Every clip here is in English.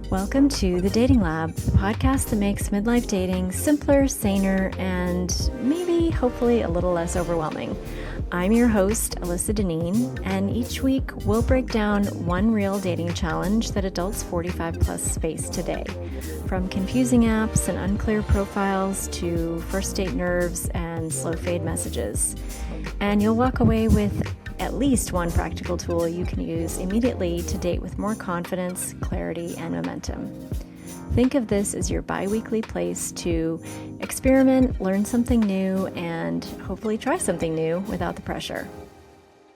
Welcome to the Dating Lab, the podcast that makes midlife dating simpler, saner, and maybe, hopefully, a little less overwhelming. I'm your host, Alyssa Dineen, and each week we'll break down one real dating challenge that adults 45 plus face today. From confusing apps and unclear profiles to first date nerves and slow fade messages. And you'll walk away with at least one practical tool you can use immediately to date with more confidence, clarity, and momentum. Think of this as your bi-weekly place to experiment, learn something new, and hopefully try something new without the pressure.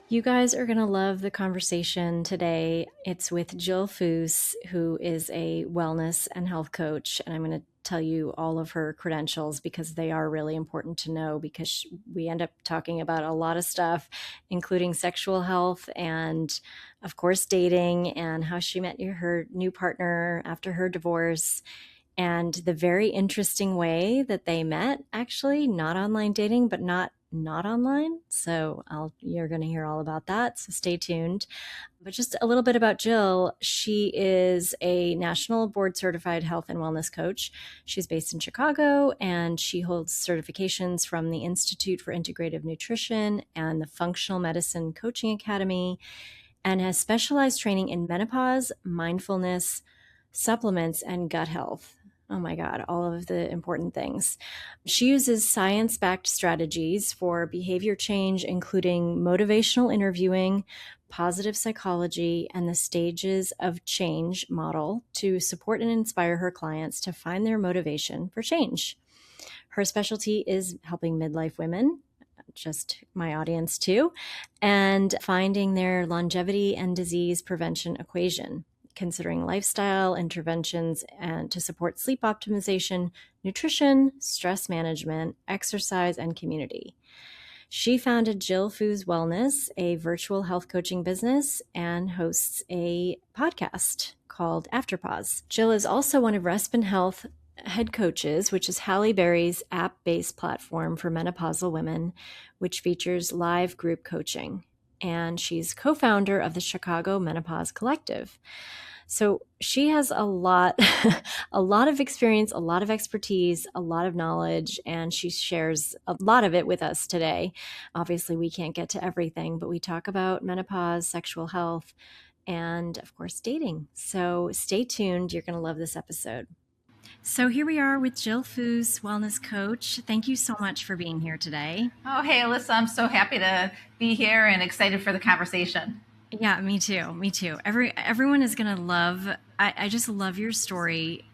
You guys are going to love the conversation today. It's with Jill Foos, who is a wellness and health coach, and I'm going to tell you all of her credentials because they are really important to know, because we end up talking about a lot of stuff, including sexual health and, of course, dating and how she met her new partner after her divorce, and the very interesting way that they met, actually, not online dating, but not online. So you're going to hear all about that. So stay tuned. But just a little bit about Jill. She is a national board certified health and wellness coach. She's based in Chicago, and she holds certifications from the Institute for Integrative Nutrition and the Functional Medicine Coaching Academy, and has specialized training in menopause, mindfulness, supplements, and gut health. Oh my God, all of the important things. She uses science-backed strategies for behavior change, including motivational interviewing, positive psychology, and the stages of change model to support and inspire her clients to find their motivation for change. Her specialty is helping midlife women, just my audience too, and finding their longevity and disease prevention equation, considering lifestyle interventions and to support sleep optimization, nutrition, stress management, exercise, and community. She founded Jill Foos Wellness, a virtual health coaching business, and hosts a podcast called Afterpause. Jill is also one of Respin Health head coaches, which is Halle Berry's app-based platform for menopausal women, which features live group coaching. And she's co-founder of the Chicago Menopause Collective. So she has a lot of experience, a lot of expertise, a lot of knowledge, and she shares a lot of it with us today. Obviously, we can't get to everything, but we talk about menopause, sexual health, and of course, dating. So stay tuned. You're going to love this episode. So here we are with Jill Foos, wellness coach. Thank you so much for being here today. Oh, hey, Alyssa, I'm so happy to be here and excited for the conversation. Yeah, me too. Me too. Everyone is going to love, I just love your story.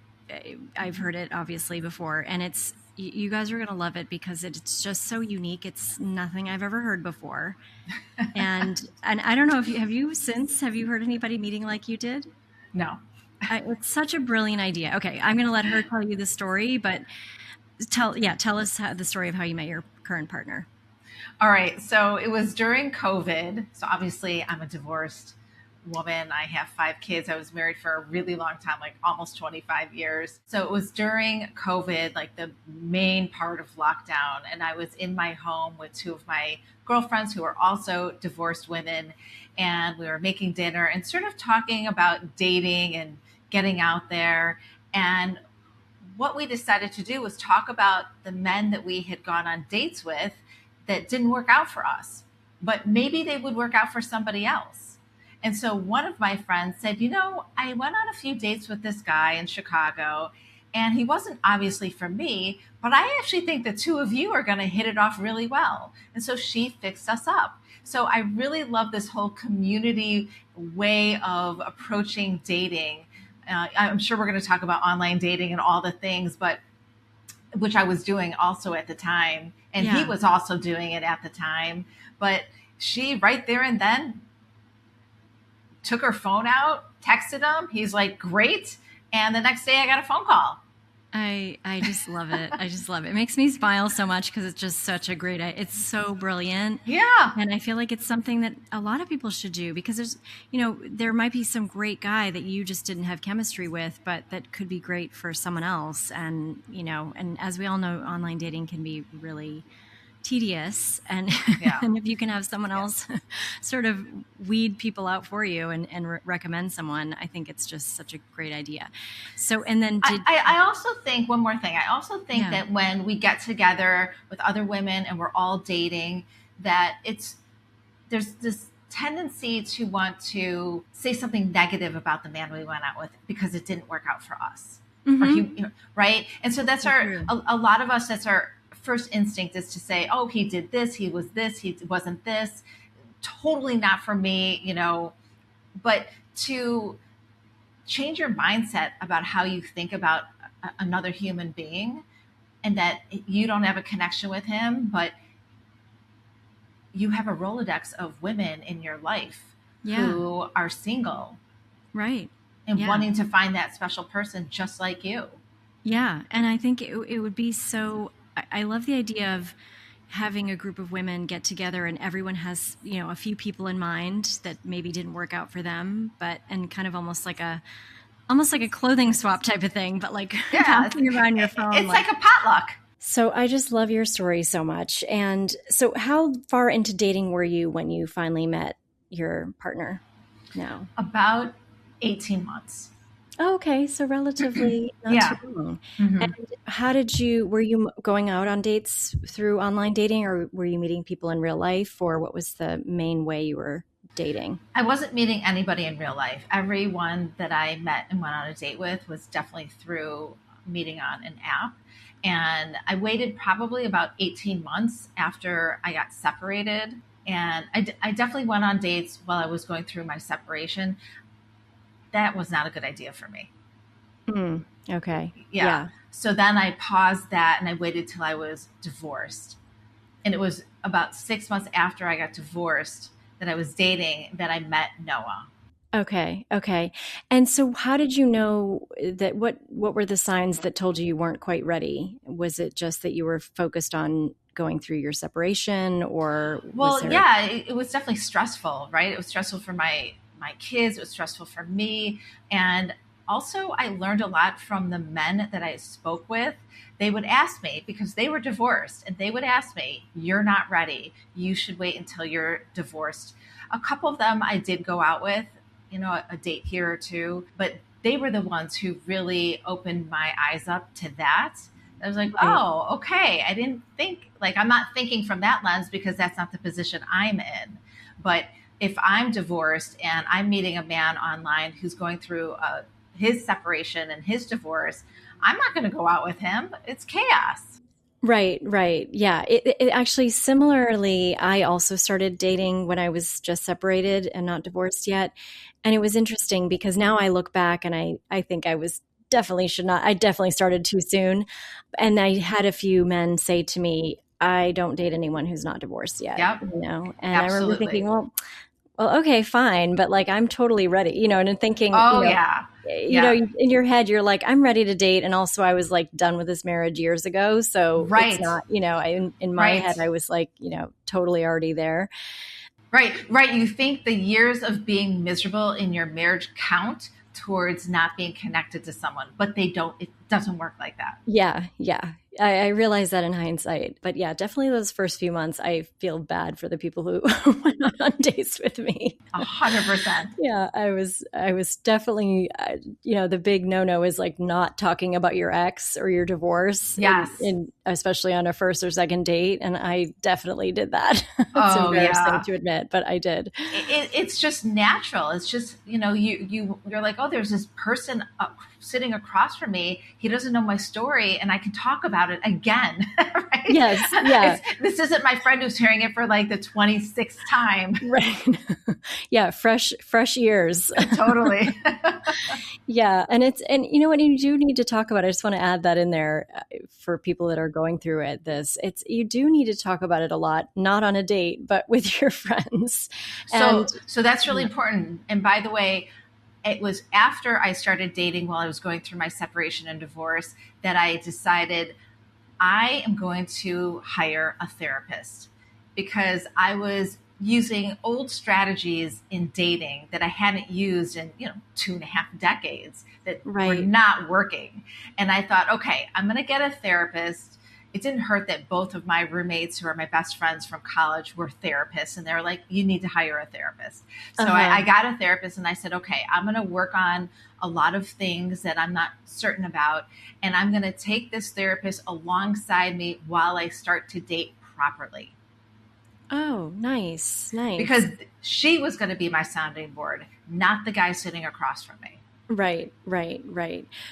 I've heard it obviously before, and you guys are going to love it because it's just so unique. It's nothing I've ever heard before. and I don't know if have you heard anybody meeting like you did? No. It's such a brilliant idea. Okay. I'm going to let her tell you the story, but tell us the story of how you met your current partner. All right. So it was during COVID. So obviously I'm a divorced woman. I have 5 kids. I was married for a really long time, like almost 25 years. So it was during COVID, like the main part of lockdown. And I was in my home with 2 of my girlfriends who were also divorced women. And we were making dinner and sort of talking about dating and getting out there. And what we decided to do was talk about the men that we had gone on dates with that didn't work out for us, but maybe they would work out for somebody else. And so one of my friends said, I went on a few dates with this guy in Chicago, and he wasn't obviously for me, but I actually think the 2 of you are going to hit it off really well. And so she fixed us up. So I really love this whole community way of approaching dating. I'm sure we're going to talk about online dating and all the things, but which I was doing also at the time. And He was also doing it at the time. But she right there and then took her phone out, texted him. He's like, great. And the next day I got a phone call. I just love it. I just love it. It makes me smile so much because it's just such a great, it's so brilliant. Yeah. And I feel like it's something that a lot of people should do because there's, there might be some great guy that you just didn't have chemistry with, but that could be great for someone else. And, and as we all know, online dating can be really tedious, and Yeah. and if you can have someone else sort of weed people out for you and recommend someone, I think it's just such a great idea. So, and then I also think one more thing. I also think Yeah. that when we get together with other women and we're all dating, that there's this tendency to want to say something negative about the man we went out with because it didn't work out for us. Or he, right? And so that's a lot of us, that's our first instinct, is to say, oh, he did this, he was this, he wasn't this, totally not for me, but to change your mindset about how you think about another human being, and that you don't have a connection with him, but you have a Rolodex of women in your life who are single. Right. And wanting to find that special person just like you. Yeah. And I think it would be so, I love the idea of having a group of women get together and everyone has, a few people in mind that maybe didn't work out for them, and kind of almost like a clothing swap type of thing, but like passing around your phone. It's like a potluck. So I just love your story so much. And so how far into dating were you when you finally met your partner now? About 18 months. Oh, okay. So relatively not too long. And how were you going out on dates through online dating, or were you meeting people in real life, or what was the main way you were dating? I wasn't meeting anybody in real life. Everyone that I met and went on a date with was definitely through meeting on an app. And I waited probably about 18 months after I got separated. And I definitely went on dates while I was going through my separation. That was not a good idea for me. Okay. Yeah. So then I paused that and I waited till I was divorced. And it was about 6 months after I got divorced that I was dating that I met Noah. Okay. And so how did you know that, what were the signs that told you weren't quite ready? Was it just that you were focused on going through your separation, or it was definitely stressful, right? It was stressful for my kids. It was stressful for me. And also I learned a lot from the men that I spoke with. They would ask me, because they were divorced, and they would ask me, you're not ready. You should wait until you're divorced. A couple of them I did go out with, a date here or two, but they were the ones who really opened my eyes up to that. I was like, oh, okay. I didn't think, I'm not thinking from that lens, because that's not the position I'm in. But if I'm divorced and I'm meeting a man online who's going through his separation and his divorce, I'm not going to go out with him. It's chaos. Right. Yeah. It actually, similarly, I also started dating when I was just separated and not divorced yet. And it was interesting because now I look back and I think I definitely started too soon. And I had a few men say to me, I don't date anyone who's not divorced yet. Yep. And Absolutely. I remember thinking, well, okay, fine. But I'm totally ready, and thinking, in your head, you're like, I'm ready to date. And also I was done with this marriage years ago. So it's not, in my head, I was totally already there. Right. You think the years of being miserable in your marriage count towards not being connected to someone, but they don't. It doesn't work like that. Yeah. I realize that in hindsight, but yeah, definitely those first few months, I feel bad for the people who went on dates with me. 100%. Yeah, I was definitely, the big no-no is not talking about your ex or your divorce. Yes. Especially on a first or second date. And I definitely did that. It's embarrassing to admit, but I did. It's just natural. It's just, you're like, oh, there's this person sitting across from me. He doesn't know my story and I can talk about it again. Right? Yes. Yeah. This isn't my friend who's hearing it for the 26th time. Right. Yeah. Fresh ears. Totally. Yeah. And you know what, you do need to talk about it. I just want to add that in there for people that are going through it. You do need to talk about it a lot, not on a date, but with your friends. So that's really important. And by the way, it was after I started dating while I was going through my separation and divorce that I decided I am going to hire a therapist, because I was using old strategies in dating that I hadn't used in 2.5 decades that were not working. And I thought, okay, I'm going to get a therapist. it didn't hurt that both of my roommates, who are my best friends from college, were therapists. And they were like, you need to hire a therapist. So I got a therapist, and I said, okay, I'm going to work on a lot of things that I'm not certain about. And I'm going to take this therapist alongside me while I start to date properly. Oh, nice. Because she was going to be my sounding board, not the guy sitting across from me. Right.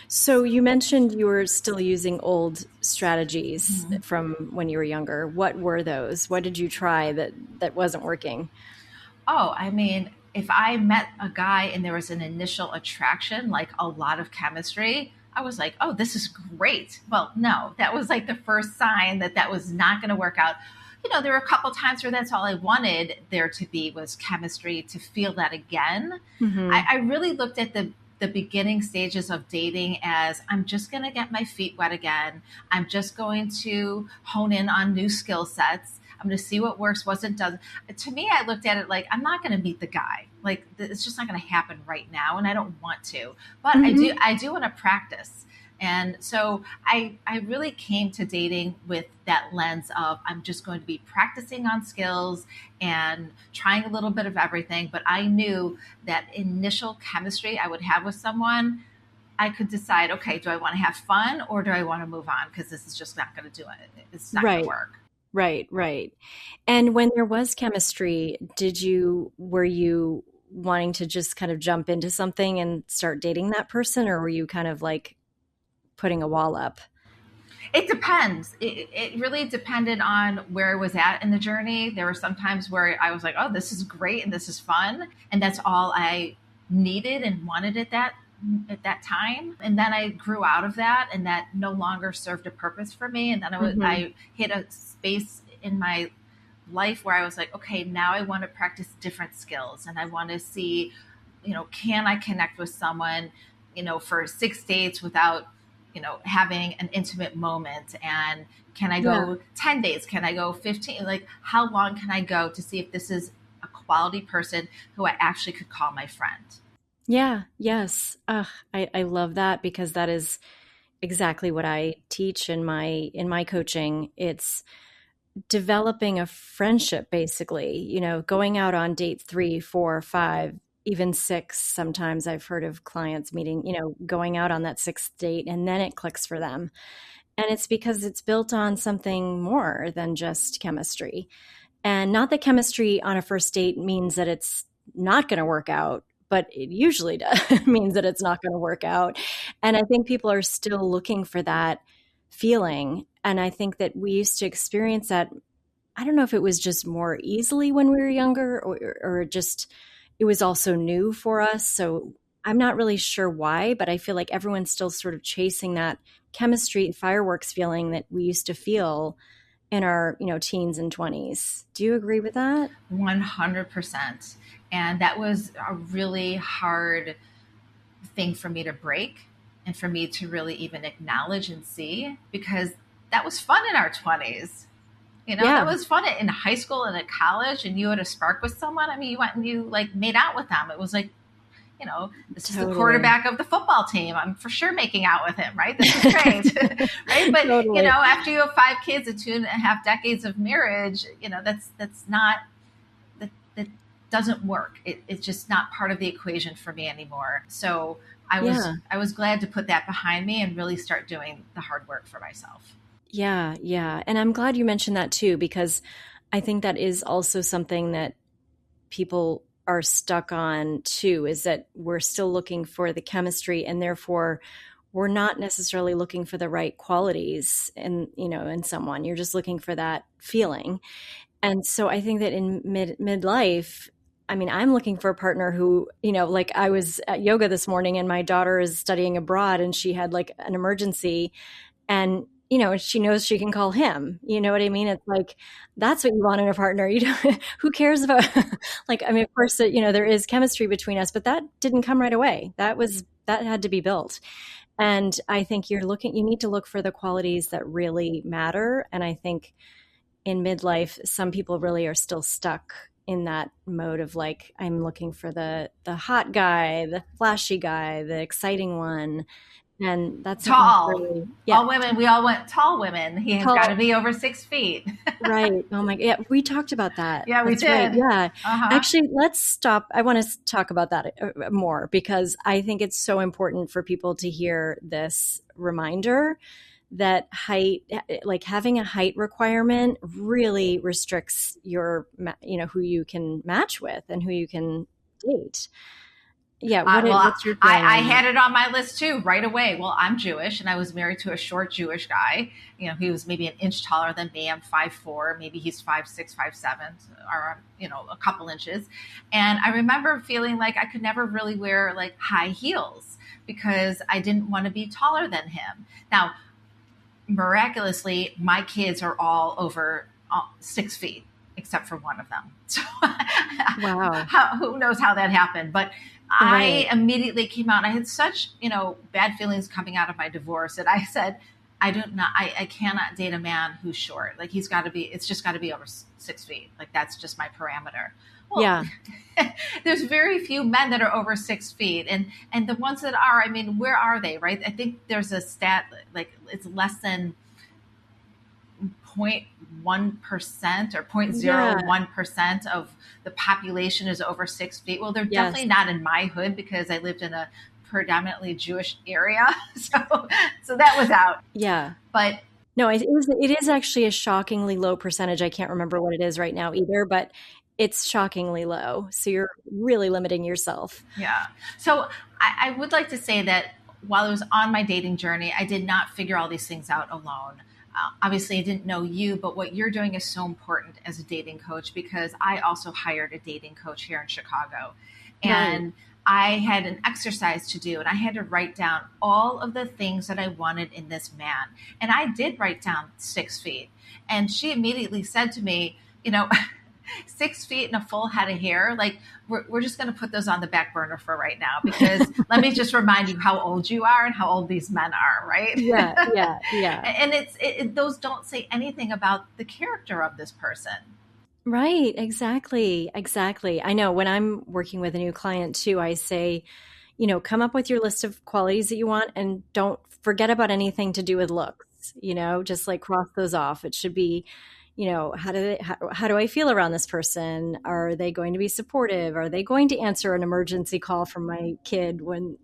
So you mentioned you were still using old strategies from when you were younger. What were those? What did you try that wasn't working? Oh, I mean, if I met a guy and there was an initial attraction, like a lot of chemistry, I was like, oh, this is great. Well, no, that was like the first sign that was not going to work out. There were a couple times where that's all I wanted there to be was chemistry, to feel that again. I really looked at the beginning stages of dating as, I'm just going to get my feet wet again. I'm just going to hone in on new skill sets. I'm going to see what works, what doesn't. To me, I looked at it like, I'm not going to meet the guy. Like, it's just not going to happen right now, and I don't want to. But I do want to practice. And so I really came to dating with that lens of, I'm just going to be practicing on skills and trying a little bit of everything. But I knew that initial chemistry I would have with someone, I could decide, okay, do I want to have fun or do I want to move on? Because this is just not going to do it. It's not going to work. Right. And when there was chemistry, were you wanting to just kind of jump into something and start dating that person, or were you kind of like putting a wall up? It depends. It really depended on where I was at in the journey. There were some times where I was like, oh, this is great and this is fun. And that's all I needed and wanted at that time. And then I grew out of that, and that no longer served a purpose for me. And then I hit a space in my life where I was like, okay, now I want to practice different skills. And I want to see, can I connect with someone, for 6 dates without having an intimate moment? And can I go 10 days? Can I go 15? Like, how long can I go to see if this is a quality person who I actually could call my friend? Yeah. Yes. I love that, because that is exactly what I teach in my coaching. It's developing a friendship, basically, going out on date 3, 4, 5, even 6. Sometimes I've heard of clients meeting, going out on that 6th date, and then it clicks for them. And it's because it's built on something more than just chemistry. And not that chemistry on a first date means that it's not going to work out, but it usually does means that it's not going to work out. And I think people are still looking for that feeling. And I think that we used to experience that. I don't know if it was just more easily when we were younger, or just it was also new for us. So I'm not really sure why, but I feel like everyone's still sort of chasing that chemistry fireworks feeling that we used to feel in our, teens and 20s. Do you agree with that? 100%. And that was a really hard thing for me to break, and for me to really even acknowledge and see, because that was fun in our 20s. That was fun in high school and at college, and you had a spark with someone. I mean, you went and you like made out with them. It was like, this is the quarterback of the football team. I'm for sure making out with him, right? This is great, right? But, after you have 5 kids and 2.5 decades of marriage, that's not, that doesn't work. It's just not part of the equation for me anymore. So I was glad to put that behind me and really start doing the hard work for myself. Yeah. And I'm glad you mentioned that too, because I think that is also something that people are stuck on too, is that we're still looking for the chemistry, and therefore we're not necessarily looking for the right qualities in someone. You're just looking for that feeling. And so I think that in midlife, I mean, I'm looking for a partner who, like I was at yoga this morning, and my daughter is studying abroad, and she had like an emergency, and she knows she can call him. You know what I mean? It's like, that's what you want in a partner. Who cares about, like, I mean, of course, there is chemistry between us, but that didn't come right away. That had to be built. And I think you need to look for the qualities that really matter. And I think in midlife, some people really are still stuck in that mode of like, I'm looking for the hot guy, the flashy guy, the exciting one. And that's not Tall. necessarily, yeah. All women, we all want tall women. He has got to be over 6 feet. Right. Oh my, yeah, we talked about that. Yeah, we That's right. did. Yeah. Uh-huh. Actually, let's stop. I want to talk about that more because I think it's so important for people to hear this reminder that height, like having a height requirement really restricts your, who you can match with and who you can date. Yeah. What's your feeling I on had that? it on my list too right away. Well, I'm Jewish and I was married to a short Jewish guy. He was maybe an inch taller than me. I'm 5'4", maybe he's 5'6", 5'7", or, a couple inches. And I remember feeling like I could never really wear like high heels because I didn't want to be taller than him. Now, miraculously, my kids are all over 6 feet, except for one of them. So Wow. who knows how that happened? But Right. I immediately came out. I had such, bad feelings coming out of my divorce that I said, I cannot date a man who's short. Like it's just got to be over 6 feet. Like that's just my parameter. Well, Yeah. there's very few men that are over 6 feet. And the ones that are, I mean, where are they, right? I think there's a stat, like it's less than 0.1% or 0.01% of the population is over 6 feet. Well, they're Yes. definitely not in my hood because I lived in a predominantly Jewish area. So that was out. Yeah. But No, it is actually a shockingly low percentage. I can't remember what it is right now either, but it's shockingly low. So you're really limiting yourself. yeah. So I would like to say that while I was on my dating journey, I did not figure all these things out alone. Obviously, I didn't know you, but what you're doing is so important as a dating coach because I also hired a dating coach here in Chicago. And Right. I had an exercise to do, and I had to write down all of the things that I wanted in this man. And I did write down 6 feet. And she immediately said to me, 6 feet and a full head of hair, like we're just going to put those on the back burner for right now because let me just remind you how old you are and how old these men are, right? Yeah. And those don't say anything about the character of this person. Right. Exactly. I know when I'm working with a new client too, I say, come up with your list of qualities that you want and don't forget about anything to do with looks, just like cross those off. It should be, how do I feel around this person? Are they going to be supportive? Are they going to answer an emergency call from my kid when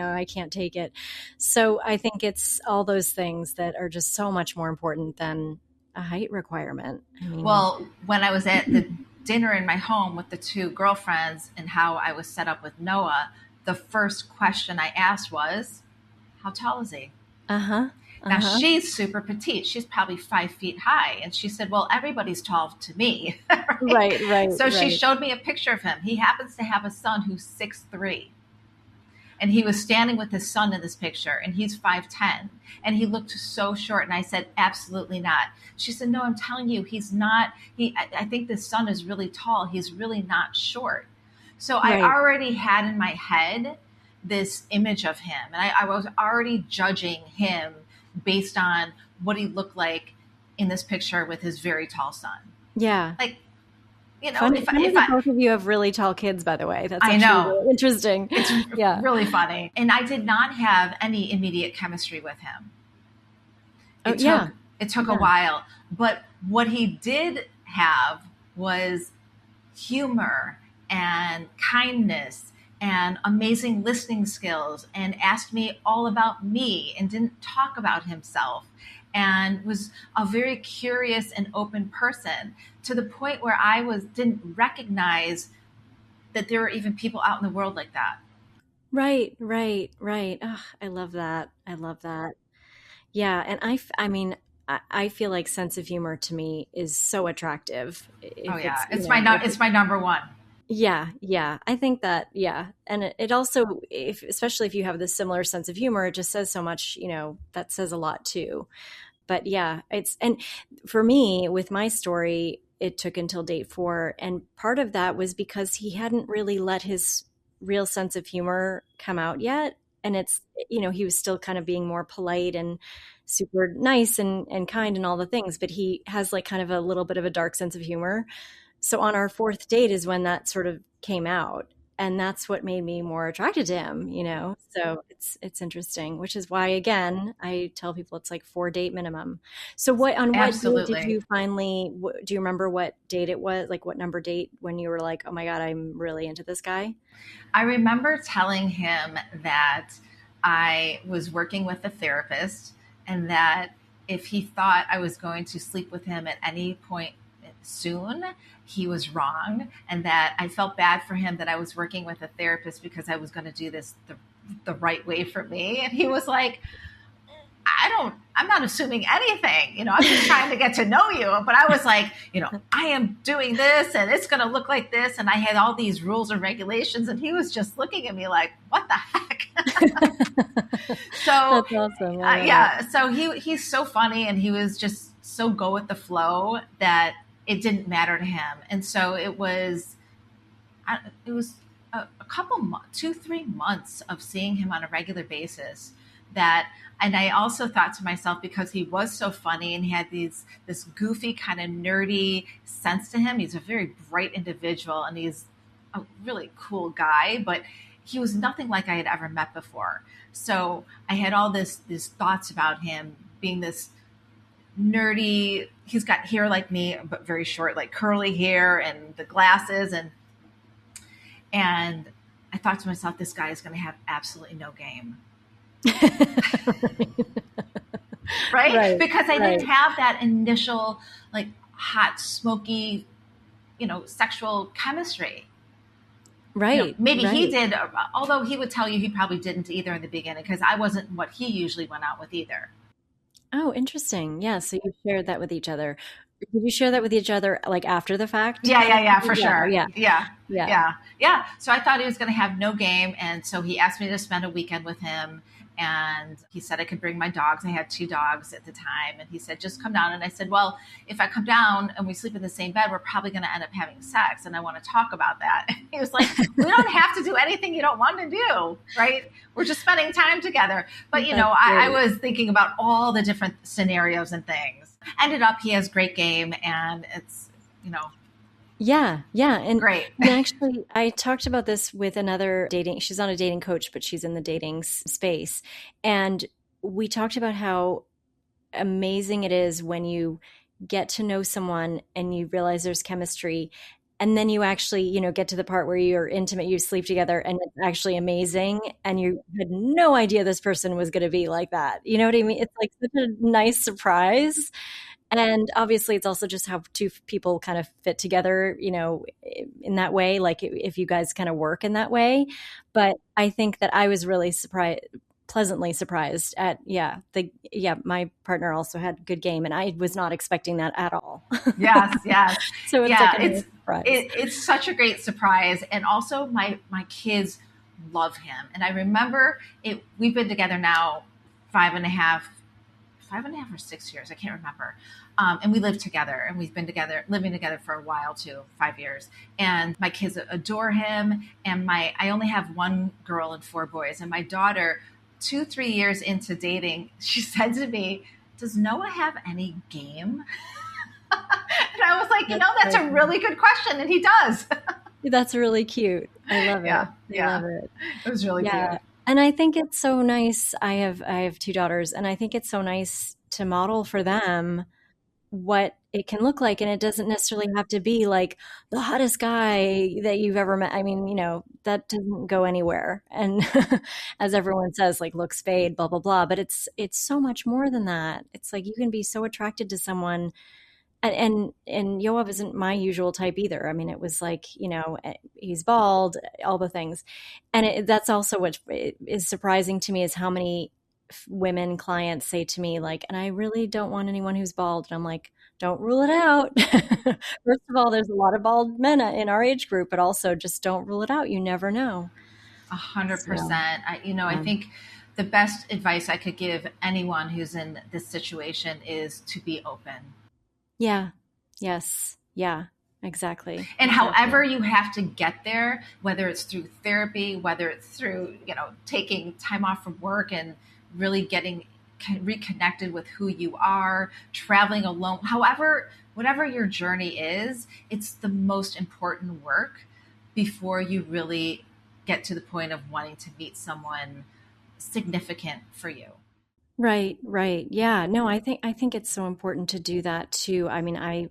I can't take it? So I think it's all those things that are just so much more important than a height requirement. I mean, Well, when I was at the dinner in my home with the two girlfriends and how I was set up with Noah, the first question I asked was, how tall is he? uh-huh. Now she's super petite. She's probably 5 feet high. And she said, well, everybody's tall to me. Right. So she showed me a picture of him. He happens to have a son who's 6'3". And he was standing with his son in this picture and he's 5'10". And he looked so short. And I said, absolutely not. She said, no, I'm telling you, he's not. I think this son is really tall. He's really not short. So Right. I already had in my head this image of him. And I was already judging him based on what he looked like in this picture with his very tall son. Yeah. Like, Funny that both of you have really tall kids, by the way. That's actually really interesting. It's really funny. And I did not have any immediate chemistry with him. It took a while. But what he did have was humor and kindness and amazing listening skills and asked me all about me and didn't talk about himself and was a very curious and open person to the point where I didn't recognize that there were even people out in the world like that. Right. Oh, I love that. Yeah. And I mean, I feel like sense of humor to me is so attractive. It's my number one. Yeah. I think that, yeah. And it also, especially if you have this similar sense of humor, it just says so much, that says a lot too. But yeah, and for me with my story, it took until date 4. And part of that was because he hadn't really let his real sense of humor come out yet. And he was still kind of being more polite and super nice and kind and all the things, but he has like kind of a little bit of a dark sense of humor. So on our 4th date is when that sort of came out. and that's what made me more attracted to him, so it's interesting, which is why, again, I tell people it's like 4-date minimum. So what date did Absolutely. you finally, do you remember what date it was, like what number date, when you were like, oh my God, I'm really into this guy? I remember telling him that I was working with a therapist and that if he thought I was going to sleep with him at any point soon, he was wrong. And that I felt bad for him that I was working with a therapist because I was going to do this the right way for me. And he was like, I'm not assuming anything, I'm just trying to get to know you. But I was like, I am doing this and it's going to look like this. And I had all these rules and regulations and he was just looking at me like, what the heck? So That's awesome. yeah. So he's so funny and he was just so go with the flow that it didn't matter to him. And so it was a couple months, 2-3 months of seeing him on a regular basis and I also thought to myself, because he was so funny and he had this goofy kind of nerdy sense to him. He's a very bright individual and he's a really cool guy, but he was nothing like I had ever met before. So I had all these thoughts about him being this nerdy. He's got hair like me, but very short, like curly hair and the glasses. And I thought to myself, this guy is going to have absolutely no game. Right? Because I didn't have that initial like hot, smoky, sexual chemistry. Right. Maybe he did, although he would tell you he probably didn't either in the beginning because I wasn't what he usually went out with either. Oh, interesting. Yeah. So you shared that with each other. Did you share that with each other like after the fact? Yeah, for sure. Yeah. So I thought he was going to have no game. And so he asked me to spend a weekend with him. And he said I could bring my dogs. I had 2 dogs at the time. And he said, just come down. And I said, well, if I come down and we sleep in the same bed, we're probably going to end up having sex. And I want to talk about that. And he was like, we don't have to do anything you don't want to do, right? We're just spending time together. But, I was thinking about all the different scenarios and things. Ended up, he has great game and it's, Yeah. And, great. And actually, I talked about this with another she's not a dating coach, but she's in the dating space. And we talked about how amazing it is when you get to know someone and you realize there's chemistry. And then you actually, get to the part where you're intimate, you sleep together, and it's actually amazing. And you had no idea this person was going to be like that. You know what I mean? It's like such a nice surprise. And obviously, it's also just how 2 people kind of fit together, in that way, like if you guys kind of work in that way. But I think that I was really pleasantly surprised at, my partner also had good game, and I was not expecting that at all. Yes. So it's such a great surprise. And also my kids love him. And I remember we've been together now 5.5 or 6 years. I can't remember. And we live together and we've been living together for a while too, 5 years. And my kids adore him. And I only have 1 girl and 4 boys. And my daughter, 2-3 years into dating, she said to me, does Noah have any game? And I was like, that's a really good question. And he does. That's really cute. I love it. Yeah. I love it. It was really cute. And I think it's so nice. I have 2 daughters, and I think it's so nice to model for them what it can look like. And it doesn't necessarily have to be like the hottest guy that you've ever met. I mean, that doesn't go anywhere. And as everyone says, like looks fade, blah, blah, blah. But it's so much more than that. It's like you can be so attracted to someone. And Yoav isn't my usual type either. I mean, it was like, he's bald, all the things. And that's also what is surprising to me is how many women clients say to me like, and I really don't want anyone who's bald. And I'm like, don't rule it out. First of all, there's a lot of bald men in our age group, but also just don't rule it out. You never know. 100%. I think the best advice I could give anyone who's in this situation is to be open. Yeah. Yes. Yeah, exactly. And however you have to get there, whether it's through therapy, whether it's through, taking time off from work and really getting reconnected with who you are, traveling alone, whatever your journey is, it's the most important work before you really get to the point of wanting to meet someone significant for you. Right, right. Yeah. No, I think it's so important to do that too. I mean, I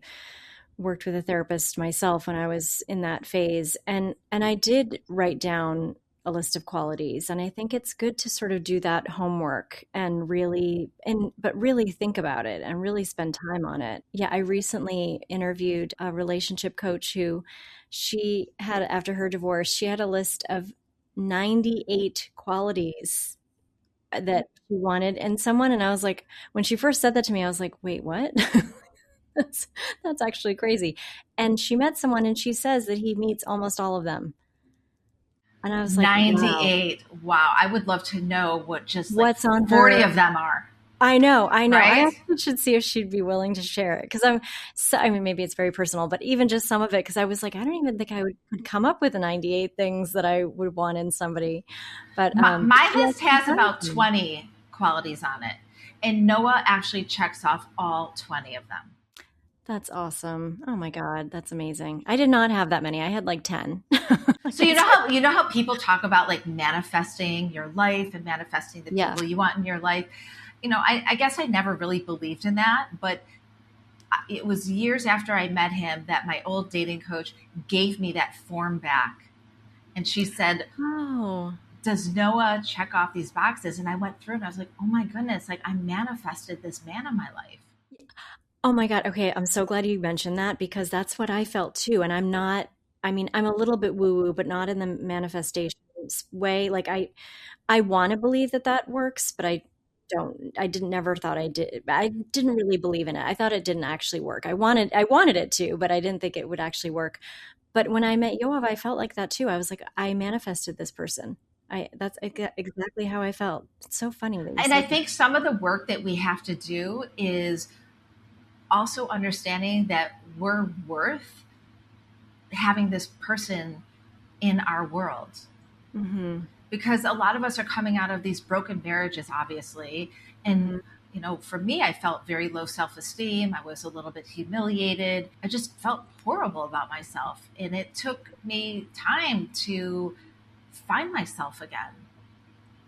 worked with a therapist myself when I was in that phase, and I did write down a list of qualities, and I think it's good to sort of do that homework and really and but really think about it and really spend time on it. Yeah, I recently interviewed a relationship coach who she had after her divorce, she had a list of 98 qualities that she wanted in someone, and I was like, when she first said that to me, I was like, "Wait, what?" That's that's actually crazy. And she met someone and she says that he meets almost all of them. And I was like, wow, 98. Wow. I would love to know what just like what's on 40 her? of them are, I know, I know. I right? actually should see if she'd be willing to share it because I'm so, I mean, maybe it's very personal, but even just some of it, because I was like, I don't even think I would could come up with the 98 things that I would want in somebody. But My she list actually has does about them. 20 qualities on it. And Noah actually checks off all 20 of them. That's awesome. Oh my God, that's amazing. I did not have that many. I had like 10. So Like I said. you know how people talk about like manifesting your life and manifesting the Yeah. people you want in your life. I guess I never really believed in that, but it was years after I met him that my old dating coach gave me that form back. And she said, Oh. does Noah check off these boxes? And I went through and I was like, oh my goodness, like I manifested this man in my life. Oh my God. Okay. I'm so glad you mentioned that because that's what I felt too. And I'm not, I mean, I'm a little bit woo woo, but not in the manifestations way. Like I want to believe that that works, but I didn't never thought I did. I didn't really believe in it. I thought it didn't actually work. I wanted it to, but I didn't think it would actually work. But when I met Yoav, I felt like that too. I was like, I manifested this person. That's exactly how I felt. It's so funny that you And I say that. think some of the work that we have to do is also understanding that we're worth having this person in our world. Hmm. Because a lot of us are coming out of these broken marriages, obviously. And, Hmm. for me, I felt very low self esteem. I was a little bit humiliated. I just felt horrible about myself. And it took me time to find myself again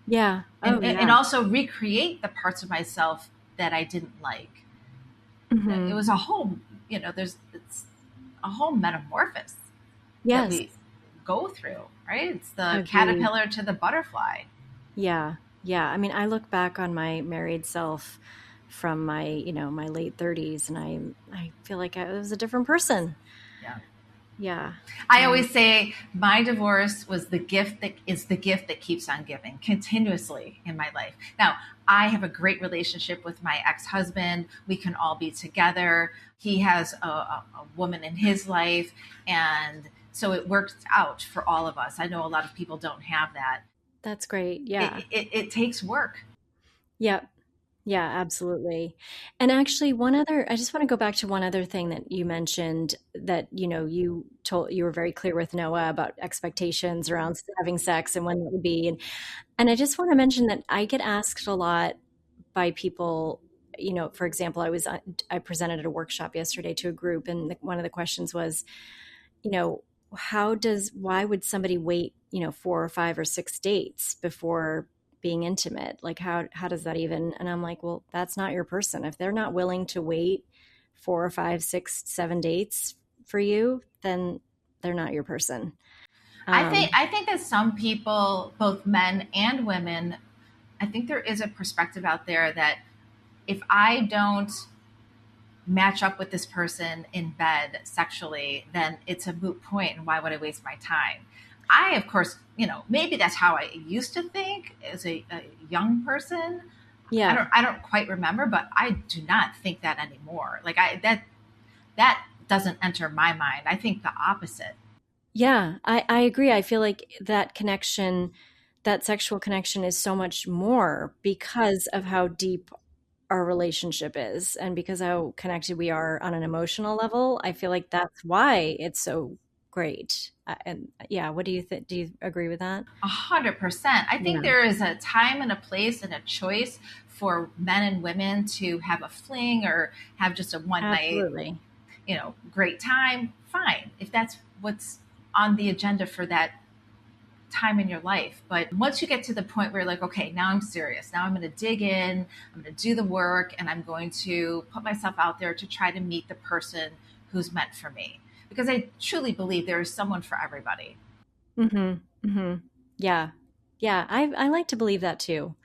Yeah. Oh and yeah. also recreate the parts of myself that I didn't like. It Hmm. was a whole, it's a whole metamorphosis that Yes. we go through, right? It's the Agreed. caterpillar to the butterfly. Yeah. Yeah. I mean, I look back on my married self from my late 30s and I feel like I was a different person. Yeah. Yeah. I Um, always say my divorce was the gift that keeps on giving continuously in my life. Now, I have a great relationship with my ex-husband. We can all be together. He has a woman in his life. And so it works out for all of us. I know a lot of people don't have that. that's great. Yeah. It takes work. Yeah. Yeah, absolutely. And actually, I just want to go back to one other thing that you mentioned that, you were very clear with Noah about expectations around having sex and when that would be. And I just want to mention that I get asked a lot by people, for example, I presented at a workshop yesterday to a group, and one of the questions was, you know, why would somebody wait, 4 or 5 or 6 dates before being intimate? Like, how does that even? And I'm like, well, that's not your person. If they're not willing to wait 4 or 5, 6, 7 dates for you, then they're not your person. I think that some people, both men and women, I think there is a perspective out there that if I don't match up with this person in bed sexually, then it's a moot point, and why would I waste my time? I, of course, maybe that's how I used to think as a young person. Yeah. I don't quite remember, but I do not think that anymore. Like that doesn't enter my mind. I think the opposite. Yeah, I agree. I feel like that connection, that sexual connection is so much more because of how deep our relationship is and because how connected we are on an emotional level. I feel like that's why it's so great. And yeah, what do you think? Do you agree with that? 100%. I think Yeah, there is a time and a place and a choice for men and women to have a fling or have just a one night, absolutely. great time. Fine. If that's what's on the agenda for that time in your life. But once you get to the point where you're like, okay, now I'm serious. Now I'm going to dig in, I'm going to do the work, and I'm going to put myself out there to try to meet the person who's meant for me. Because I truly believe there is someone for everybody. Mm-hmm. Mm-hmm. Yeah. Yeah. I like to believe that too.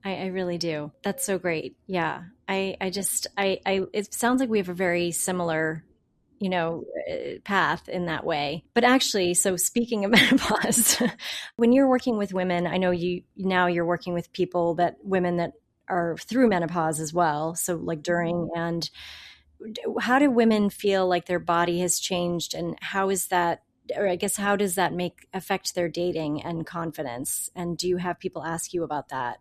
I really do. That's so great. Yeah. It sounds like we have a very similar, path in that way. But actually, so speaking of menopause, when you're working with women, I know you're working with women that are through menopause as well. So like during, and how do women feel like their body has changed, and how is that, or I guess, how does that affect their dating and confidence? And do you have people ask you about that?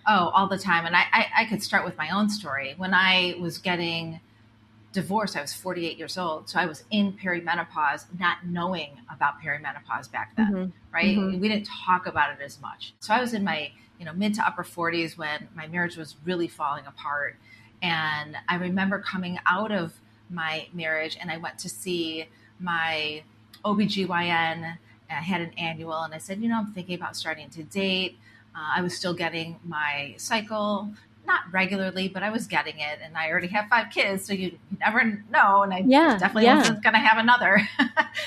Oh, all the time. And I could start with my own story. When I was getting divorced, I was 48 years old. So I was in perimenopause, not knowing about perimenopause back then, Mm-hmm. right? Mm-hmm. We didn't talk about it as much. So I was in my, mid to upper 40s when my marriage was really falling apart. And I remember coming out of my marriage and I went to see my OBGYN. I had an annual and I said, I'm thinking about starting to date. I was still getting my cycle, not regularly, but I was getting it. And I already have 5 kids, so you never know. And I definitely wasn't going to have another.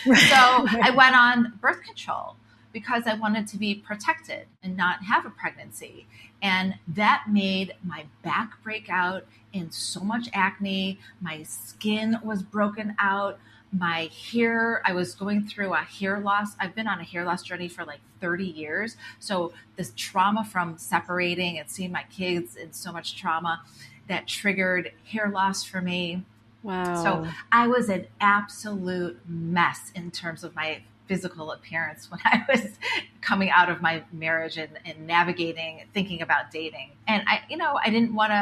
So I went on birth control because I wanted to be protected and not have a pregnancy. And that made my back break out in so much acne. My skin was broken out. My hair, I was going through a hair loss. I've been on a hair loss journey for like 30 years. So this trauma from separating and seeing my kids in so much trauma, that triggered hair loss for me. Wow. So I was an absolute mess in terms of my physical appearance when I was coming out of my marriage and navigating, thinking about dating. And I didn't want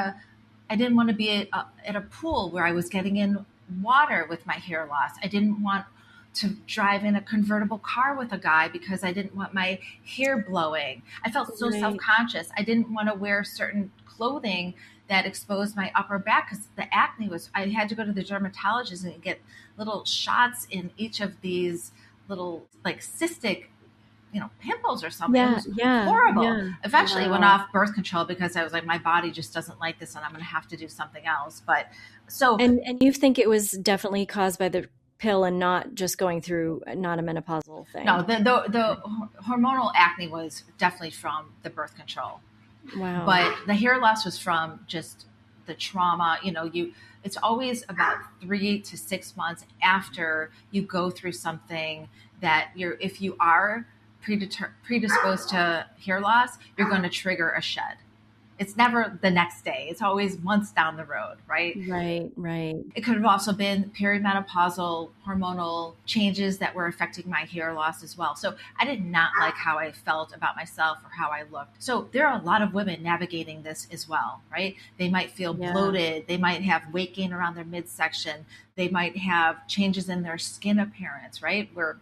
to be at a pool where I was getting in water with my hair loss. I didn't want to drive in a convertible car with a guy because I didn't want my hair blowing. I felt so self-conscious. I didn't want to wear certain clothing that exposed my upper back because the acne I had to go to the dermatologist and get little shots in each of these little like cystic pimples or something. It was horrible. Yeah. Eventually went off birth control because I was like, my body just doesn't like this and I'm going to have to do something else. But so. And you think it was definitely caused by the pill and not just going through not a menopausal thing? No, the hormonal acne was definitely from the birth control. Wow. But the hair loss was from just the trauma. It's always about 3 to 6 months after you go through something that if you are predisposed to hair loss, you're going to trigger a shed. It's never the next day. It's always months down the road, right? Right. It could have also been perimenopausal hormonal changes that were affecting my hair loss as well. So I did not like how I felt about myself or how I looked. So there are a lot of women navigating this as well, right? They might feel bloated. They might have weight gain around their midsection. They might have changes in their skin appearance, right? Where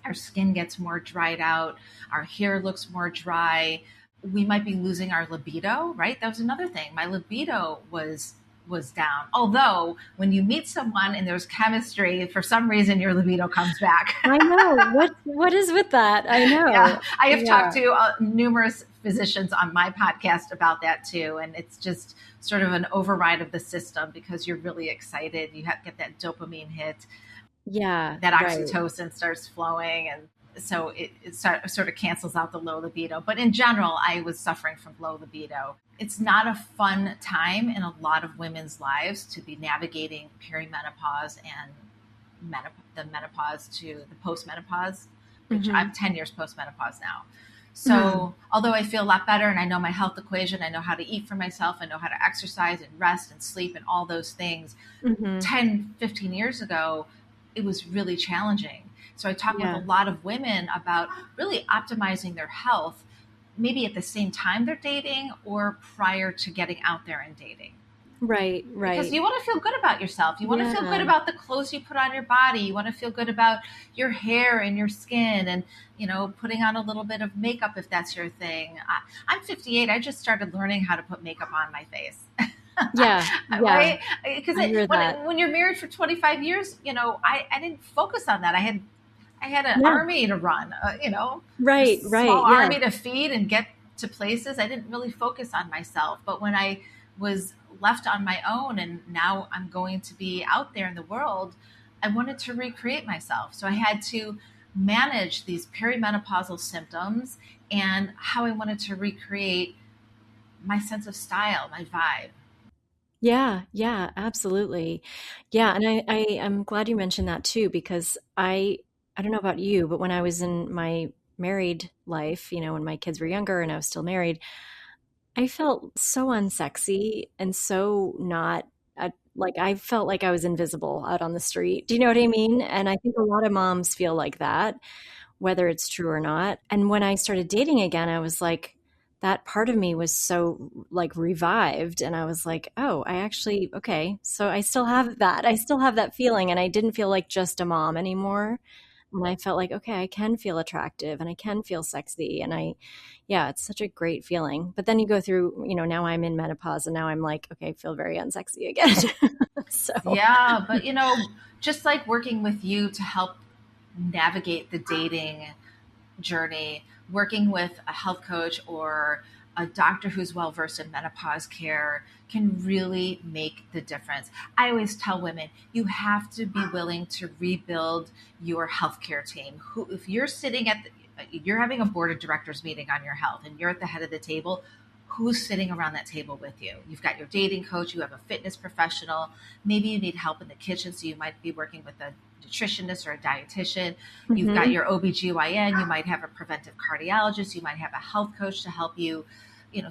our skin gets more dried out, our hair looks more dry. We might be losing our libido, right? That was another thing. My libido was down. Although when you meet someone and there's chemistry, for some reason your libido comes back. I know. What is with that? I know. Yeah. I have talked to numerous physicians on my podcast about that too. And it's just sort of an override of the system because you're really excited. You get that dopamine hit. Yeah. That oxytocin starts flowing, and so it sort of cancels out the low libido. But in general, I was suffering from low libido. It's not a fun time in a lot of women's lives to be navigating perimenopause and the menopause to the postmenopause, which I'm 10 years postmenopause now. So although I feel a lot better and I know my health equation, I know how to eat for myself, I know how to exercise and rest and sleep and all those things, 10, 15 years ago, it was really challenging. So I talk with a lot of women about really optimizing their health, maybe at the same time they're dating or prior to getting out there and dating. Right. Because you want to feel good about yourself. You want to feel good about the clothes you put on your body. You want to feel good about your hair and your skin and, putting on a little bit of makeup if that's your thing. I'm 58. I just started learning how to put makeup on my face. Right? Because when you're married for 25 years, I didn't focus on that. I had I had an Yeah. army to run, a Right. small Right. Yeah. army to feed and get to places. I didn't really focus on myself. But when I was left on my own and now I'm going to be out there in the world, I wanted to recreate myself. So I had to manage these perimenopausal symptoms and how I wanted to recreate my sense of style, my vibe. Yeah, yeah, absolutely. Yeah, and I am glad you mentioned that too, because I don't know about you, but when I was in my married life, when my kids were younger and I was still married, I felt so unsexy and so not like I felt like I was invisible out on the street. Do you know what I mean? And I think a lot of moms feel like that, whether it's true or not. And when I started dating again, I was like, that part of me was so like revived. And I was like, oh, I actually, okay. So I still have that. I still have that feeling. And I didn't feel like just a mom anymore. And I felt like, okay, I can feel attractive and I can feel sexy. And yeah, it's such a great feeling. But then you go through, now I'm in menopause and now I'm like, okay, I feel very unsexy again. So, Yeah, but just like working with you to help navigate the dating journey, working with a health coach or a doctor who's well versed in menopause care can really make the difference. I always tell women, you have to be willing to rebuild your healthcare team. Who, if you're sitting at you're having a board of directors meeting on your health and you're at the head of the table, who's sitting around that table with you? You've got your dating coach, you have a fitness professional, maybe you need help in the kitchen, so you might be working with a nutritionist or a dietitian. You've got mhm. your OBGYN, you might have a preventive cardiologist, you might have a health coach to help you,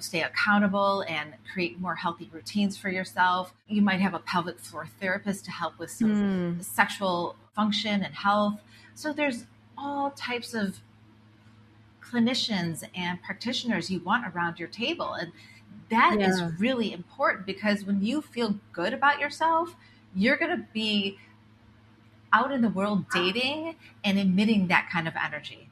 stay accountable and create more healthy routines for yourself. You might have a pelvic floor therapist to help with some Mm, sexual function and health. So there's all types of clinicians and practitioners you want around your table. And that is yeah. really important because when you feel good about yourself, you're going to be out in the world dating and emitting that kind of energy.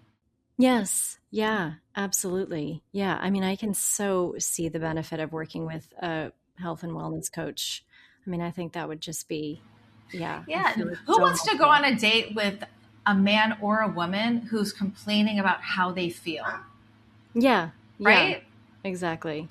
Yes. Yeah, absolutely. Yeah. I mean, I can so see the benefit of working with a health and wellness coach. I mean, I think that would just be, yeah, I Yeah. feel it's Who so wants to go helpful. on a date with a man or a woman who's complaining about how they feel, Yeah. Yeah, right? exactly.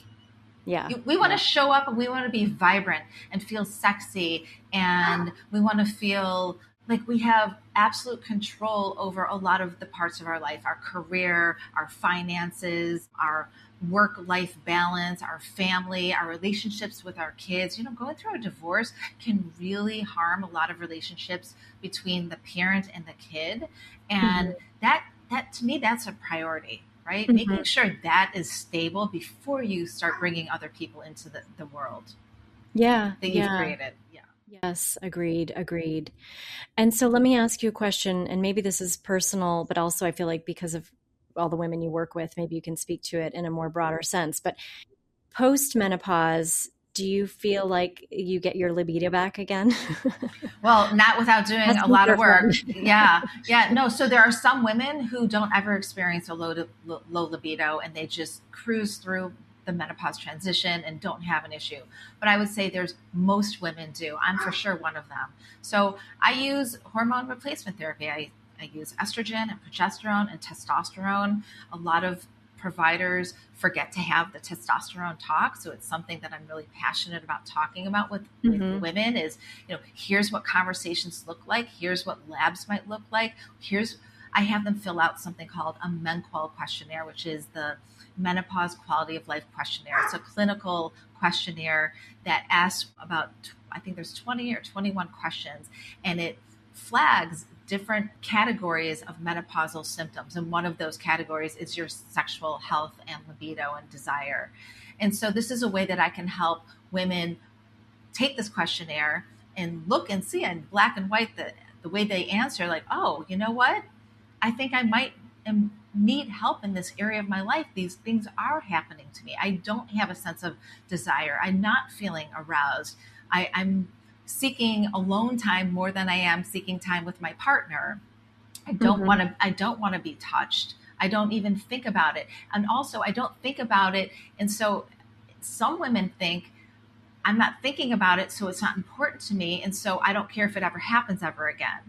Yeah. We want to Yeah. show up and we want to be vibrant and feel sexy and we want to feel like we have absolute control over a lot of the parts of our life, our career, our finances, our work life balance, our family, our relationships with our kids. Going through a divorce can really harm a lot of relationships between the parent and the kid, Mhm. and that to me, that's a priority, right? Making Mhm. sure that is stable before you start bringing other people into the world Yeah. that you've Yeah. created. Yeah. Yes. Agreed. Agreed. And so let me ask you a question, and maybe this is personal, but also I feel like because of all the women you work with, maybe you can speak to it in a more broader sense. But post menopause, do you feel like you get your libido back again? Well, not without doing a Asking lot for of a friend. work. Yeah. Yeah. No. So there are some women who don't ever experience a low libido and they just cruise through the menopause transition and don't have an issue. But I would say there's most women do. I'm for sure one of them. So I use hormone replacement therapy. I use estrogen and progesterone and testosterone. A lot of providers forget to have the testosterone talk, so it's something that I'm really passionate about talking about with Hmm. women. Is here's what conversations look like, here's what labs might look like, here's I have them fill out something called a menqual questionnaire, which is the menopause quality of life questionnaire. It's a clinical questionnaire that asks about, I think there's 20 or 21 questions, and it flags different categories of menopausal symptoms. And one of those categories is your sexual health and libido and desire. And so this is a way that I can help women take this questionnaire and look and see in black and white the way they answer, like, oh, you know what? I think I might need help in this area of my life. These things are happening to me. I don't have a sense of desire. I'm not feeling aroused. I'm seeking alone time more than I am seeking time with my partner. Hmm. I don't want to be touched. I don't even think about it. And also I don't think about it. And so some women think I'm not thinking about it, so it's not important to me. And so I don't care if it ever happens ever again.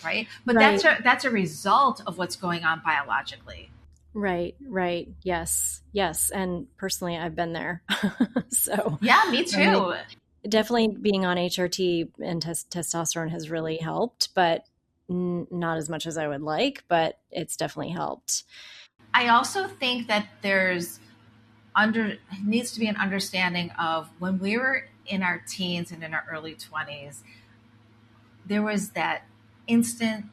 right? But Right. that's a result of what's going on biologically. Right, right. Yes, yes. And personally, I've been there. So, Yeah, me I mean, too. definitely being on HRT and testosterone has really helped, but not as much as I would like, but it's definitely helped. I also think that there's under needs to be an understanding of when we were in our teens and in our early 20s, there was that instant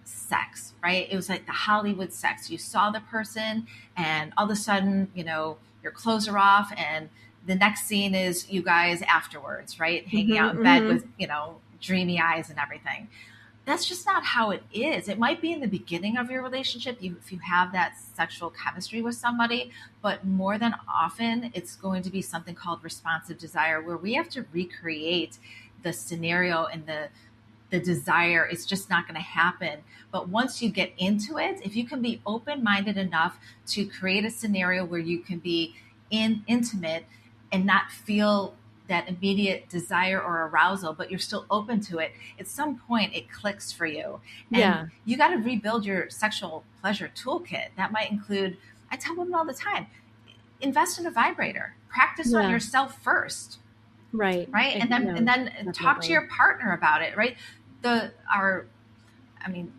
sex, right? It was like the Hollywood sex. You saw the person, and all of a sudden, your clothes are off, and the next scene is you guys afterwards, right? Hanging out in bed with, dreamy eyes and everything. That's just not how it is. It might be in the beginning of your relationship if you have that sexual chemistry with somebody, but more than often, it's going to be something called responsive desire, where we have to recreate the scenario and the desire. It's just not going to happen. But once you get into it, if you can be open-minded enough to create a scenario where you can be intimate and not feel that immediate desire or arousal, but you're still open to it, at some point it clicks for you. And you got to rebuild your sexual pleasure toolkit. That might include, I tell women all the time, invest in a vibrator, practice on yourself first. Right. Right. And then definitely. talk to your partner about it. Right. I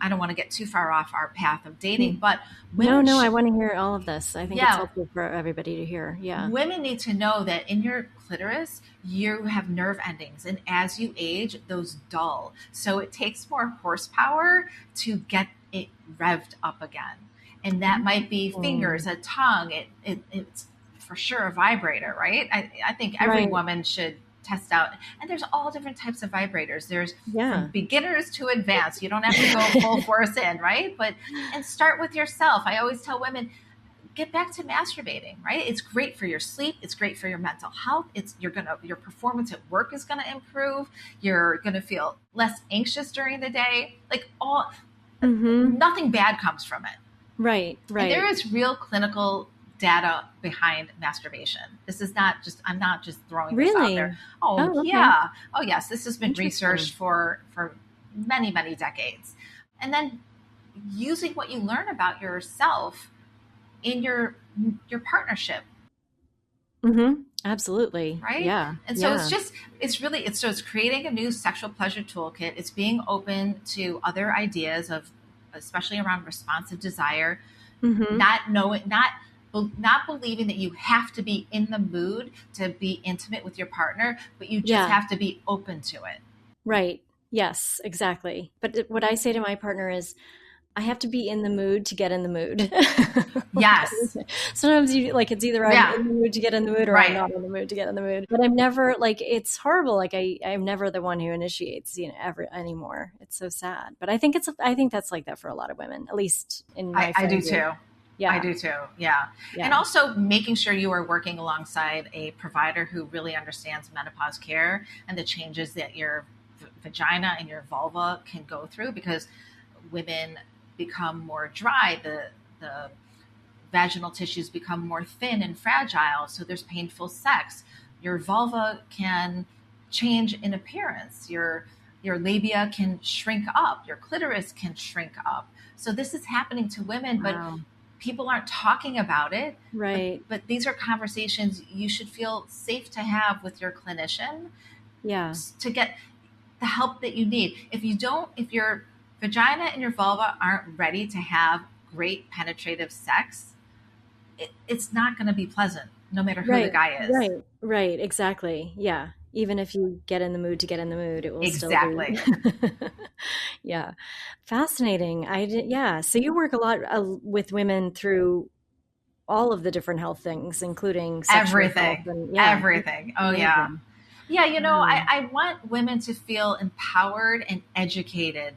don't want to get too far off our path of dating, but women I want to hear all of this. I think it's helpful for everybody to hear. Yeah. Women need to know that in your clitoris, you have nerve endings. And as you age, those dull. So it takes more horsepower to get it revved up again. And that might be fingers, a tongue. It's for sure a vibrator, right? I think every woman should test out. And there's all different types of vibrators. There's from beginners to advanced. You don't have to go full force in, right? And start with yourself. I always tell women, get back to masturbating, right? It's great for your sleep. It's great for your mental health. Your performance at work is going to improve. You're going to feel less anxious during the day. Like nothing bad comes from it. Right. And there is real clinical data behind masturbation. This is not just, I'm not just throwing this out there. Okay. Yeah. Oh yes. This has been researched for many, many decades. And then using what you learn about yourself in your partnership. Absolutely. Right. Yeah. And so it's creating a new sexual pleasure toolkit. It's being open to other ideas of, especially around responsive desire, not believing that you have to be in the mood to be intimate with your partner, but you just have to be open to it. Right. Yes, exactly. But what I say to my partner is, I have to be in the mood to get in the mood. Yes. Sometimes it's either I'm in the mood to get in the mood or I'm not in the mood to get in the mood. But I'm never it's horrible. I'm never the one who initiates, ever anymore. It's so sad. But I think that's like that for a lot of women, at least in my I do too. Yeah. I do too. Yeah. And also making sure you are working alongside a provider who really understands menopause care and the changes that your vagina and your vulva can go through, because women become more dry. The vaginal tissues become more thin and fragile. So there's painful sex. Your vulva can change in appearance. Your labia can shrink up. Your clitoris can shrink up. So this is happening to women, but people aren't talking about it. Right. But these are conversations you should feel safe to have with your clinician. Yeah. To get the help that you need. If your vagina and your vulva aren't ready to have great penetrative sex, it's not going to be pleasant, no matter who the guy is. Right. Exactly. Yeah. Even if you get in the mood to get in the mood, it will still be. Yeah. Fascinating. So you work a lot with women through all of the different health things, including sexual health and everything. Oh, amazing. yeah. Yeah. I want women to feel empowered and educated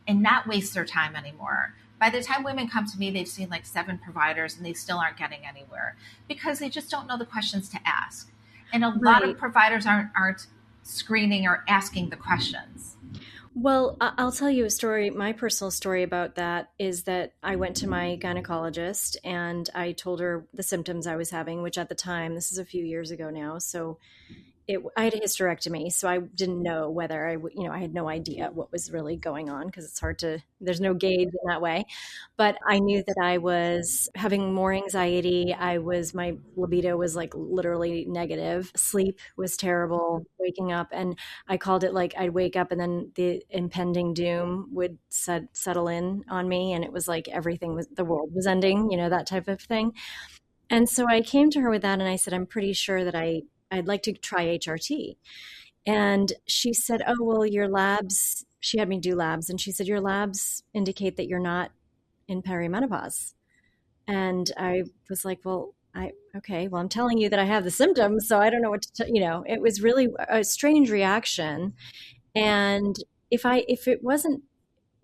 and not waste their time anymore. By the time women come to me, they've seen 7 providers and they still aren't getting anywhere because they just don't know the questions to ask. And a lot of providers aren't screening or asking the questions. Well, I'll tell you a story. My personal story about that is that I went to my gynecologist and I told her the symptoms I was having, which at the time, this is a few years ago now, so I had a hysterectomy, so I didn't know whether I had no idea what was really going on because it's hard to, there's no gauge in that way. But I knew that I was having more anxiety. My libido was like literally negative. Sleep was terrible, waking up. And I called it like I'd wake up and then the impending doom would settle in on me. And it was like the world was ending, that type of thing. And so I came to her with that and I said, I'm pretty sure that I'd like to try HRT. And she said, oh, well, your labs, she had me do labs, and she said, your labs indicate that you're not in perimenopause. And I was like, well, okay, well, I'm telling you that I have the symptoms, so I don't know what to it was really a strange reaction. And if it wasn't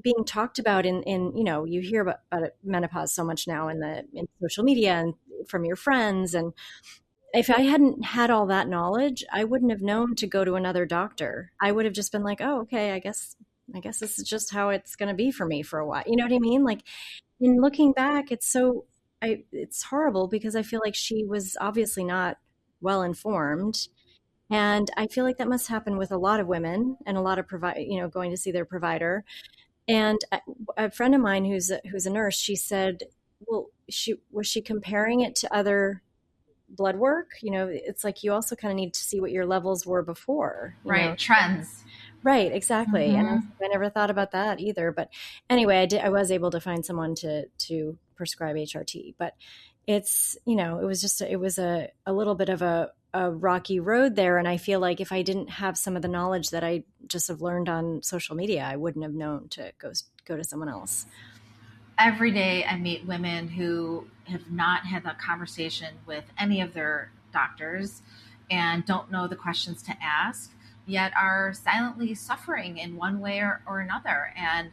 being talked about you hear about menopause so much now in social media and from your friends, and if I hadn't had all that knowledge, I wouldn't have known to go to another doctor. I would have just been like, oh, okay, I guess this is just how it's going to be for me for a while. You know what I mean? Like, in looking back, it's horrible because I feel like she was obviously not well informed. And I feel like that must happen with a lot of women and a lot of going to see their provider. And a friend of mine who's a nurse, she said, well, was she comparing it to other blood work? It's like you also kind of need to see what your levels were before. Right. Trends. Right, exactly. Mm-hmm. And I never thought about that either. But anyway, I was able to find someone to prescribe HRT. But it's, it was a little bit of a rocky road there. And I feel like if I didn't have some of the knowledge that I just have learned on social media, I wouldn't have known to go to someone else. Every day I meet women who have not had that conversation with any of their doctors and don't know the questions to ask, yet are silently suffering in one way or another. And,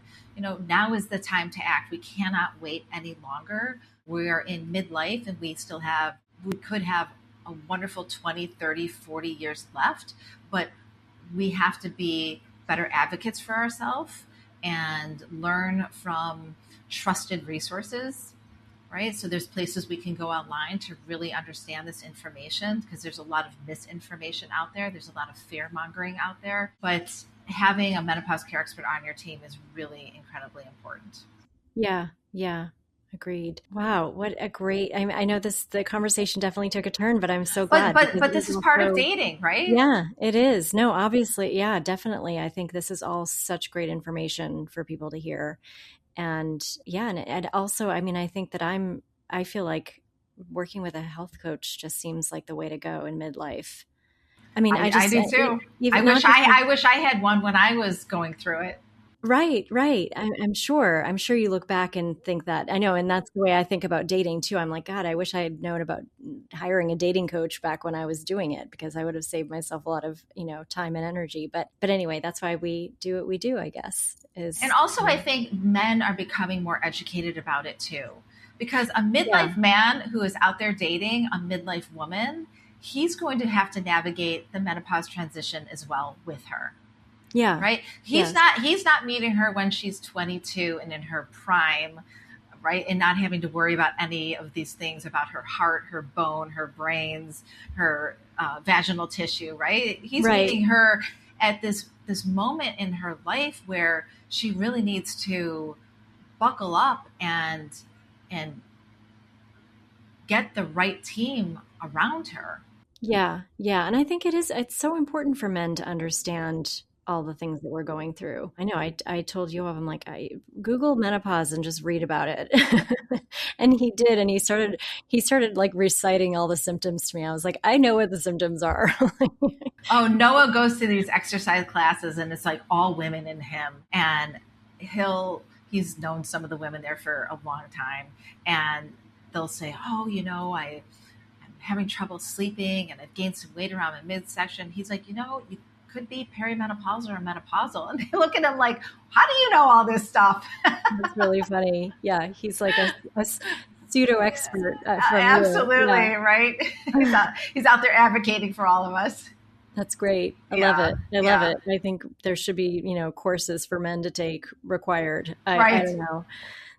now is the time to act. We cannot wait any longer. We are in midlife and we could have a wonderful 20, 30, 40 years left, but we have to be better advocates for ourselves and learn from trusted resources, right? So there's places we can go online to really understand this information because there's a lot of misinformation out there. There's a lot of fear mongering out there, but having a menopause care expert on your team is really incredibly important. Yeah. Agreed. Wow. What a great, I know the conversation definitely took a turn, but I'm so glad. But this is part of dating, right? Yeah, it is. No, obviously. Yeah, definitely. I think this is all such great information for people to hear. And yeah, and also, I think that I feel like working with a health coach just seems like the way to go in midlife. I do too. I wish I had one when I was going through it. Right. I'm sure you look back and think that. I know. And that's the way I think about dating too. I'm like, God, I wish I had known about hiring a dating coach back when I was doing it, because I would have saved myself a lot of, time and energy. But anyway, that's why we do what we do, I guess. And also, I think men are becoming more educated about it too, because a midlife man who is out there dating a midlife woman, he's going to have to navigate the menopause transition as well with her. Yeah. Right. He's not meeting her when she's 22 and in her prime, right. And not having to worry about any of these things about her heart, her bone, her brains, her vaginal tissue. Right. He's meeting her at this moment in her life where she really needs to buckle up and get the right team around her. Yeah. And I think it's so important for men to understand all the things that we're going through. I know I told you, I'm like, I Google menopause and just read about it. And he did. And he started like reciting all the symptoms to me. I was like, I know what the symptoms are. Oh, Noah goes to these exercise classes and it's like all women in him. And he's known some of the women there for a long time. And they'll say, oh, I'm having trouble sleeping and I've gained some weight around my midsection. He's like, you could be perimenopausal or menopausal. And they look at him like, how do you know all this stuff? That's really funny. Yeah. He's like a pseudo expert. Absolutely. Yeah. Right. He's out there advocating for all of us. That's great. I love it. I love it. I think there should be, courses for men to take required. I don't know.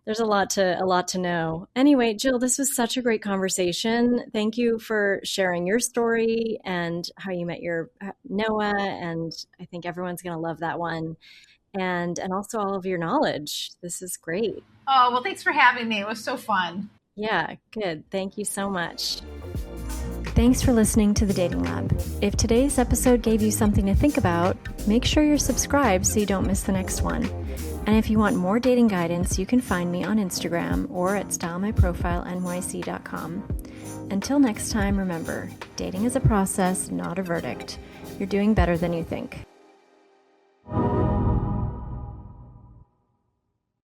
There's a lot to know. Anyway, Jill, this was such a great conversation. Thank you for sharing your story and how you met your Noah, and I think everyone's going to love that one. And also all of your knowledge. This is great. Oh, well, thanks for having me. It was so fun. Yeah, good. Thank you so much. Thanks for listening to the Dating Lab. If today's episode gave you something to think about, make sure you're subscribed so you don't miss the next one. And if you want more dating guidance, you can find me on Instagram or at stylemyprofile.nyc.com. Until next time, remember, dating is a process, not a verdict. You're doing better than you think.